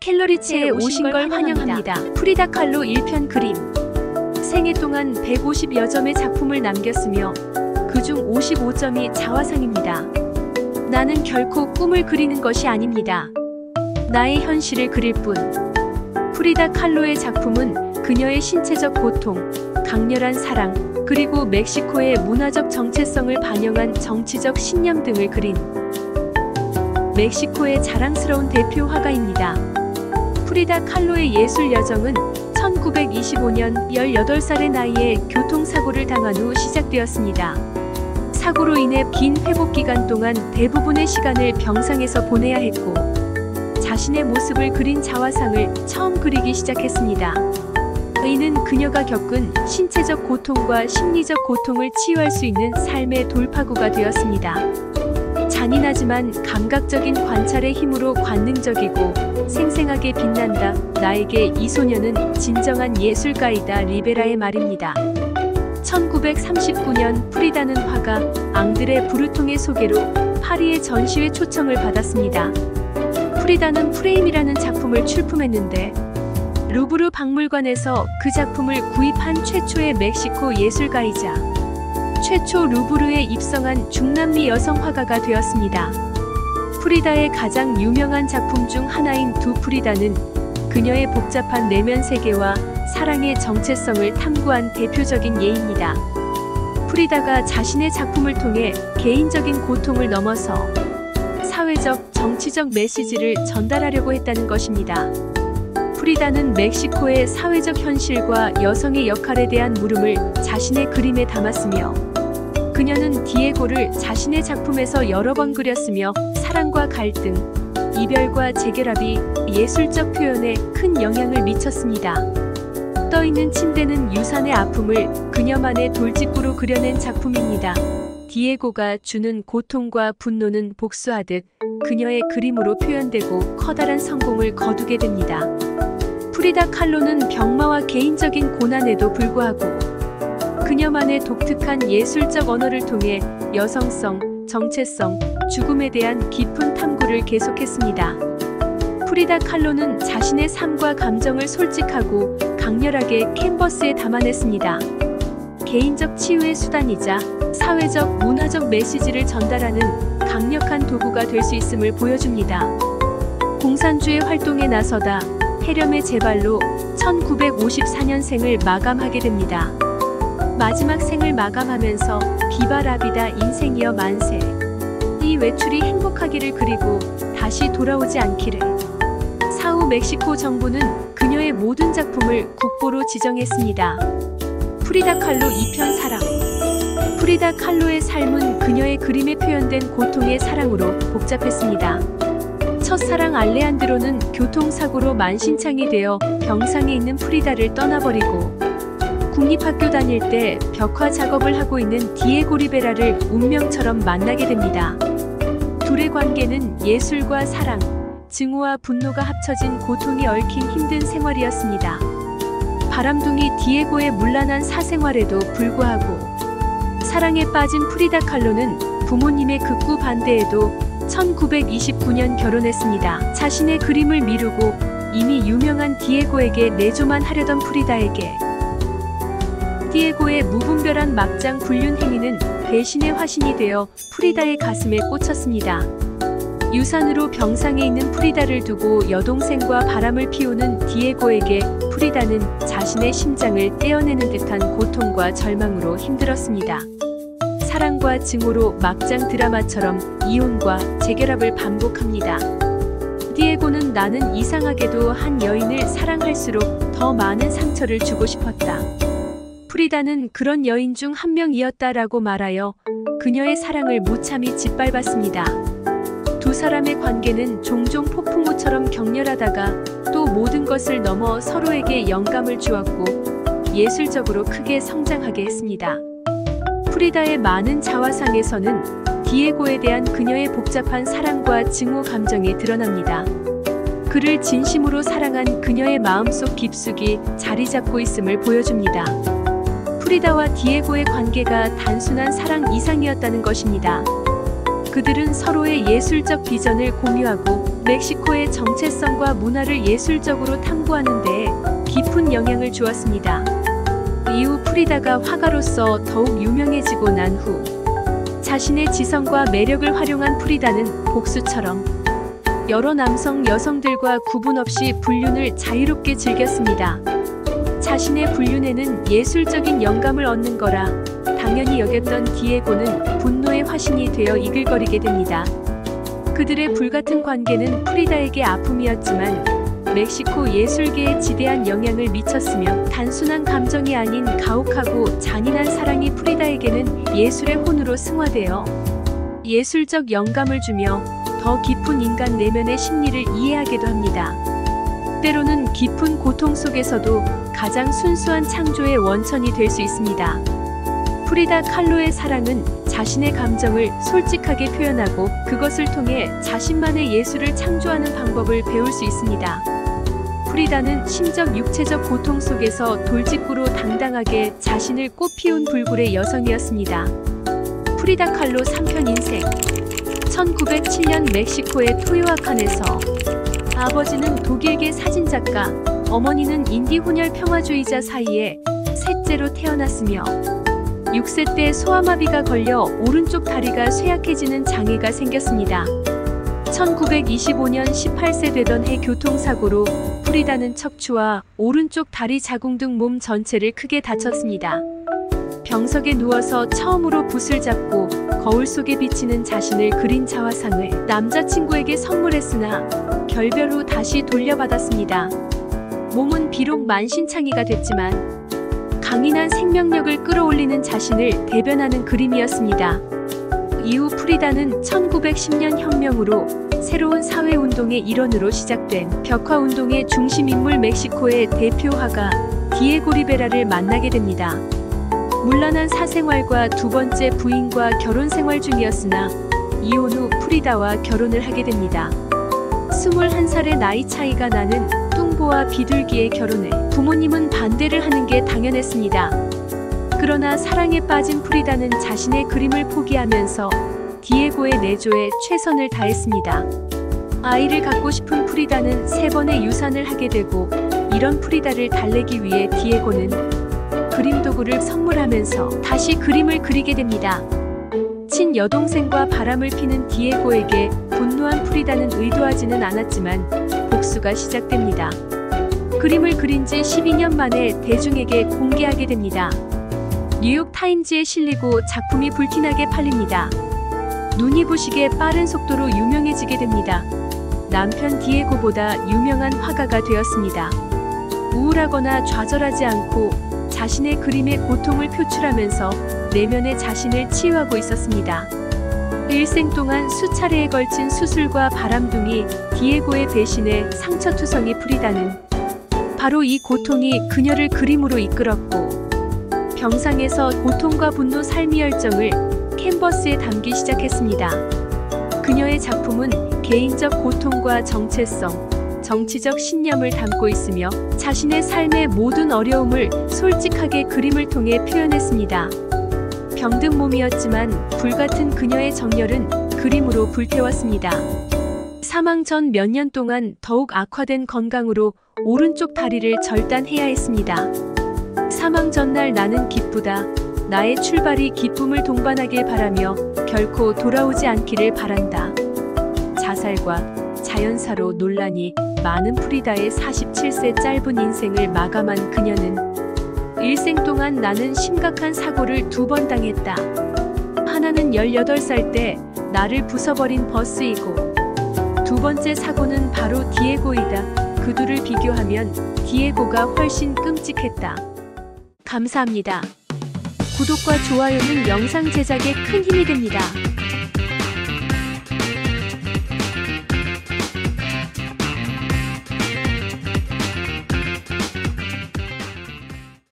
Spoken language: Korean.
캘러리치에 오신 걸 환영합니다. 프리다 칼로 1편 그림. 생애 동안 150여 점의 작품을 남겼으며 그중 55점이 자화상입니다. 나는 결코 꿈을 그리는 것이 아닙니다. 나의 현실을 그릴 뿐. 프리다 칼로의 작품은 그녀의 신체적 고통, 강렬한 사랑, 그리고 멕시코의 문화적 정체성을 반영한 정치적 신념 등을 그린 멕시코의 자랑스러운 대표 화가입니다. 프리다 칼로의 예술 여정은 1925년 18살의 나이에 교통사고를 당한 후 시작되었습니다. 사고로 인해 긴 회복 기간 동안 대부분의 시간을 병상에서 보내야 했고, 자신의 모습을 그린 자화상을 처음 그리기 시작했습니다. 이는 그녀가 겪은 신체적 고통과 심리적 고통을 치유할 수 있는 삶의 돌파구가 되었습니다. 잔인하지만 감각적인 관찰의 힘으로 관능적이고 생생하게 빛난다. 나에게 이 소녀는 진정한 예술가이다. 리베라의 말입니다. 1939년 프리다는 화가 앙드레 브루통의 소개로 파리의 전시회 초청을 받았습니다. 프리다는 프레임이라는 작품을 출품했는데 루브르 박물관에서 그 작품을 구입한 최초의 멕시코 예술가이자 최초 루브르에 입성한 중남미 여성 화가가 되었습니다. 프리다의 가장 유명한 작품 중 하나인 두 프리다는 그녀의 복잡한 내면 세계와 사랑의 정체성을 탐구한 대표적인 예입니다. 프리다가 자신의 작품을 통해 개인적인 고통을 넘어서 사회적, 정치적 메시지를 전달하려고 했다는 것입니다. 프리다는 멕시코의 사회적 현실과 여성의 역할에 대한 물음을 자신의 그림에 담았으며, 그녀는 디에고를 자신의 작품에서 여러 번 그렸으며 사랑과 갈등, 이별과 재결합이 예술적 표현에 큰 영향을 미쳤습니다. 떠있는 침대는 유산의 아픔을 그녀만의 돌직구로 그려낸 작품입니다. 디에고가 주는 고통과 분노는 복수하듯 그녀의 그림으로 표현되고 커다란 성공을 거두게 됩니다. 프리다 칼로는 병마와 개인적인 고난에도 불구하고 그녀만의 독특한 예술적 언어를 통해 여성성, 정체성, 죽음에 대한 깊은 탐구를 계속했습니다. 프리다 칼로는 자신의 삶과 감정을 솔직하고 강렬하게 캔버스에 담아냈습니다. 개인적 치유의 수단이자 사회적, 문화적 메시지를 전달하는 강력한 도구가 될 수 있음을 보여줍니다. 공산주의 활동에 나서다 해렴의 제발로 1954년생을 마감하게 됩니다. 마지막 생을 마감하면서 비바라비다 인생이여 만세. 이 외출이 행복하기를 그리고 다시 돌아오지 않기를. 사후 멕시코 정부는 그녀의 모든 작품을 국보로 지정했습니다. 프리다 칼로 2편 사랑. 프리다 칼로의 삶은 그녀의 그림에 표현된 고통의 사랑으로 복잡했습니다. 첫사랑 알레한드로는 교통사고로 만신창이 되어 병상에 있는 프리다를 떠나버리고, 국립학교 다닐 때 벽화 작업을 하고 있는 디에고 리베라를 운명처럼 만나게 됩니다. 둘의 관계는 예술과 사랑, 증오와 분노가 합쳐진 고통이 얽힌 힘든 생활이었습니다. 바람둥이 디에고의 문란한 사생활에도 불구하고 사랑에 빠진 프리다 칼로는 부모님의 극구 반대에도 1929년 결혼했습니다. 자신의 그림을 미루고 이미 유명한 디에고에게 내조만 하려던 프리다에게 디에고의 무분별한 막장 불륜 행위는 배신의 화신이 되어 프리다의 가슴에 꽂혔습니다. 유산으로 병상에 있는 프리다를 두고 여동생과 바람을 피우는 디에고에게 프리다는 자신의 심장을 떼어내는 듯한 고통과 절망으로 힘들었습니다. 사랑과 증오로 막장 드라마처럼 이혼과 재결합을 반복합니다. 디에고는 나는 이상하게도 한 여인을 사랑할수록 더 많은 상처를 주고 싶었다. 프리다는 그런 여인 중 한 명이었다라고 말하여 그녀의 사랑을 무참히 짓밟았습니다. 두 사람의 관계는 종종 폭풍우처럼 격렬하다가 또 모든 것을 넘어 서로에게 영감을 주었고 예술적으로 크게 성장하게 했습니다. 프리다의 많은 자화상에서는 디에고에 대한 그녀의 복잡한 사랑과 증오 감정이 드러납니다. 그를 진심으로 사랑한 그녀의 마음속 깊숙이 자리 잡고 있음을 보여줍니다. 프리다와 디에고의 관계가 단순한 사랑 이상이었다는 것입니다. 그들은 서로의 예술적 비전을 공유하고 멕시코의 정체성과 문화를 예술적으로 탐구하는 데에 깊은 영향을 주었습니다. 이후 프리다가 화가로서 더욱 유명해지고 난 후 자신의 지성과 매력을 활용한 프리다는 복수처럼 여러 남성 여성들과 구분 없이 불륜을 자유롭게 즐겼습니다. 자신의 불륜에는 예술적인 영감을 얻는 거라 당연히 여겼던 디에고는 분노의 화신이 되어 이글거리게 됩니다. 그들의 불같은 관계는 프리다에게 아픔이었지만 멕시코 예술계에 지대한 영향을 미쳤으며 단순한 감정이 아닌 가혹하고 잔인한 사랑이 프리다에게는 예술의 혼으로 승화되어 예술적 영감을 주며 더 깊은 인간 내면의 심리를 이해하게도 합니다. 때로는 깊은 고통 속에서도 가장 순수한 창조의 원천이 될 수 있습니다. 프리다 칼로의 사랑은 자신의 감정을 솔직하게 표현하고 그것을 통해 자신만의 예술을 창조하는 방법을 배울 수 있습니다. 프리다는 심적 육체적 고통 속에서 돌직구로 당당하게 자신을 꽃피운 불굴의 여성이었습니다. 프리다 칼로 3편 인생. 1907년 멕시코의 토요아칸에서 아버지는 독일계 사진작가, 어머니는 인디 혼혈 평화주의자 사이에 셋째로 태어났으며 6세 때 소아마비가 걸려 오른쪽 다리가 쇠약해지는 장애가 생겼습니다. 1925년 18세 되던 해 교통사고로 프리다는 척추와 오른쪽 다리 자궁 등 몸 전체를 크게 다쳤습니다. 병석에 누워서 처음으로 붓을 잡고 거울 속에 비치는 자신을 그린 자화상을 남자친구에게 선물했으나 결별 후 다시 돌려받았습니다. 몸은 비록 만신창이가 됐지만 강인한 생명력을 끌어올리는 자신을 대변하는 그림이었습니다. 이후 프리다는 1910년 혁명으로 새로운 사회운동의 일원으로 시작된 벽화운동의 중심인물 멕시코의 대표 화가 디에고 리베라를 만나게 됩니다. 문란한 사생활과 두 번째 부인과 결혼 생활 중이었으나 이혼 후 프리다와 결혼을 하게 됩니다. 21살의 나이 차이가 나는 뚱보와 비둘기의 결혼에 부모님은 반대를 하는 게 당연했습니다. 그러나 사랑에 빠진 프리다는 자신의 그림을 포기하면서 디에고의 내조에 최선을 다했습니다. 아이를 갖고 싶은 프리다는 3번의 유산을 하게 되고 이런 프리다를 달래기 위해 디에고는 그림 도구를 선물하면서 다시 그림을 그리게 됩니다. 친여동생과 바람을 피는 디에고에게 분노한 프리다는 의도하지는 않았지만 복수가 시작됩니다. 그림을 그린 지 12년 만에 대중에게 공개하게 됩니다. 뉴욕 타임즈에 실리고 작품이 불티나게 팔립니다. 눈이 부시게 빠른 속도로 유명해지게 됩니다. 남편 디에고보다 유명한 화가가 되었습니다. 우울하거나 좌절하지 않고 자신의 그림에 고통을 표출하면서 내면의 자신을 치유하고 있었습니다. 일생 동안 수차례에 걸친 수술과 바람둥이 디에고의 배신에 상처투성이 프리다는 바로 이 고통이 그녀를 그림으로 이끌었고 병상에서 고통과 분노 삶의 열정을 캔버스에 담기 시작했습니다. 그녀의 작품은 개인적 고통과 정체성, 정치적 신념을 담고 있으며 자신의 삶의 모든 어려움을 솔직하게 그림을 통해 표현했습니다. 병든 몸이었지만 불같은 그녀의 정열은 그림으로 불태웠습니다. 사망 전 몇 년 동안 더욱 악화된 건강으로 오른쪽 다리를 절단해야 했습니다. 사망 전날 나는 기쁘다. 나의 출발이 기쁨을 동반하길 바라며 결코 돌아오지 않기를 바란다. 자살과 자연사로 논란이 많은 프리다의 47세 짧은 인생을 마감한 그녀는 일생 동안 나는 심각한 사고를 2번 당했다. 하나는 18살 때 나를 부숴버린 버스이고 두 번째 사고는 바로 디에고이다. 그 둘을 비교하면 디에고가 훨씬 끔찍했다. 감사합니다. 구독과 좋아요는 영상 제작에 큰 힘이 됩니다.